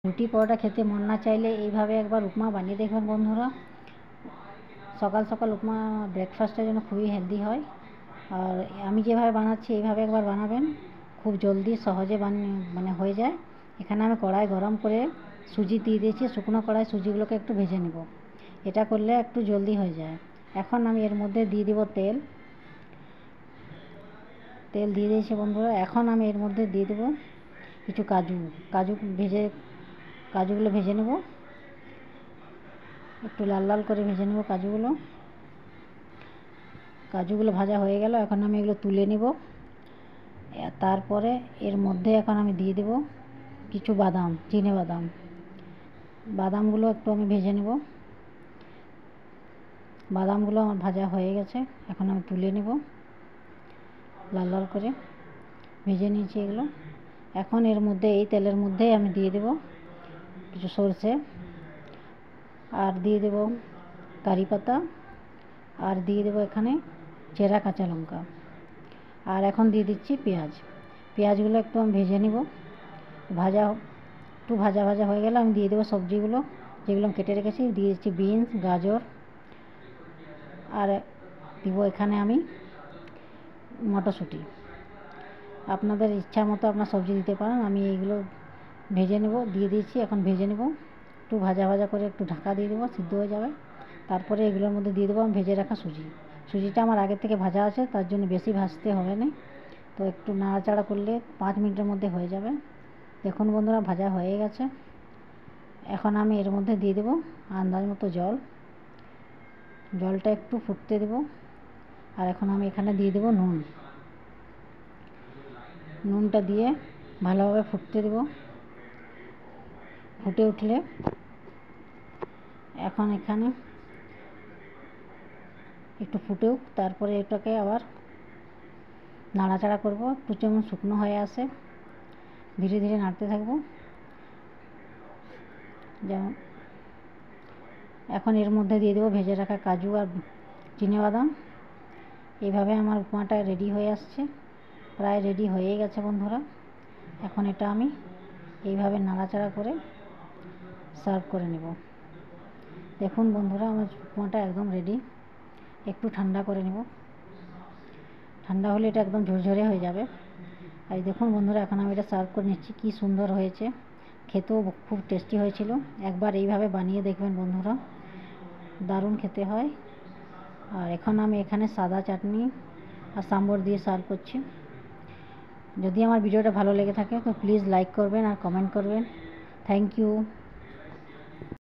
রুটি পরোটা খেতে মন না চাইলে এইভাবে একবার উপমা বানিয়ে দেখবেন বন্ধুরা। সকাল সকাল উপমা ব্রেকফাস্টের জন্য খুবই হেলদি হয়। আর আমি যেভাবে বানাচ্ছি এইভাবে একবার বানাবেন, খুব জলদি সহজে হয়ে যায়। এখানে আমি কড়াই গরম করে সুজি দিয়ে দিয়েছি। শুকনো কড়াই সুজিগুলোকে একটু ভেজে নেব, এটা করলে একটু জলদি হয়ে যায়। এখন আমি এর মধ্যে দিয়ে দেব তেল দিয়ে দিয়েছি বন্ধুরা। এখন আমি এর মধ্যে দিয়ে দেবো কিছু কাজুগুলো ভেজে নেব, একটু লাল লাল করে ভেজে নেব কাজুগুলো ভাজা হয়ে গেল। এখন আমি এগুলো তুলে নেব। তারপরে এর মধ্যে এখন আমি দিয়ে দেব কিছু বাদামগুলো একটু আমি ভেজে নেব। বাদামগুলো আমার ভাজা হয়ে গেছে, এখন আমি তুলে নেব। লাল লাল করে ভেজে নিয়েছি এগুলো। এখন এর মধ্যে এই তেলের মধ্যে আমি দিয়ে দেব কিছু সরষে, আর দিয়ে দেব কারি পাতা, আর দিয়ে দেব এখানে চেরা কাঁচা লঙ্কা, আর এখন দিয়ে দিচ্ছি পেঁয়াজগুলো একটু আমি ভেজে নিব। একটু ভাজা হয়ে গেলে আমি দিয়ে দেবো সবজিগুলো যেগুলো আমি কেটে রেখেছি। দিয়ে দিচ্ছি বিনস, গাজর, আর দিব এখানে আমি মটরশুঁটি। আপনাদের ইচ্ছা মতো আপনার সবজি দিতে পারেন। আমি এইগুলো ভেজে নেব, দিয়ে দিয়েছি। এখন ভেজে নেব, একটু ভাজা করে একটু ঢাকা দিয়ে দেবো, সিদ্ধ হয়ে যাবে। তারপরে এগুলোর মধ্যে দিয়ে দেবো আমি ভেজে রাখা সুজিটা আমার আগে থেকে ভাজা আছে, তার জন্য বেশি ভাজতে হবে না। তো একটু নাড়াচাড়া করলে 5 মিনিটের মধ্যে হয়ে যাবে। দেখুন বন্ধুরা, ভাজা হয়ে গেছে। এখন আমি এর মধ্যে দিয়ে দেবো আন্দাজ মতো জলটা একটু ফুটতে দেব। আর এখন আমি এখানে দিয়ে দেবো নুনটা দিয়ে ভালোভাবে ফুটতে দেব। ফুটে উঠলে এখন এখানে একটু ফুটেও, তারপরে এটাকে আবার নাড়াচাড়া করব, একটু যেমন শুকনো হয়ে আসে ধীরে ধীরে নাড়তে থাকবো। যেমন এখন এর মধ্যে দিয়ে দেবো ভেজে রাখা কাজু আর চিনেবাদাম। এইভাবে আমার উপমাটা রেডি হয়ে আসছে, প্রায় রেডি হয়ে গেছে বন্ধুরা। এখন এটা আমি এইভাবে নাড়াচাড়া করে সার্ভ করে নেব। দেখুন বন্ধুরা, আমার উপমাটা একদম রেডি। একটু ঠান্ডা করে নেব, ঠান্ডা হলে এটা একদম ঝরঝরে হয়ে যাবে। আর দেখুন বন্ধুরা, এখন আমি এটা সার্ভ করে নিচ্ছি। কি সুন্দর হয়েছে, খেতেও খুব টেস্টি হয়েছিল। একবার এইভাবে বানিয়ে দেখবেন বন্ধুরা, দারুণ খেতে হয়। আর এখন আমি এখানে সাদা চাটনি আর সাম্বর দিয়ে সার্ভ করছি। যদি আমার ভিডিওটা ভালো লেগে থাকে তো প্লিজ লাইক করবেন আর কমেন্ট করবেন। Thank you.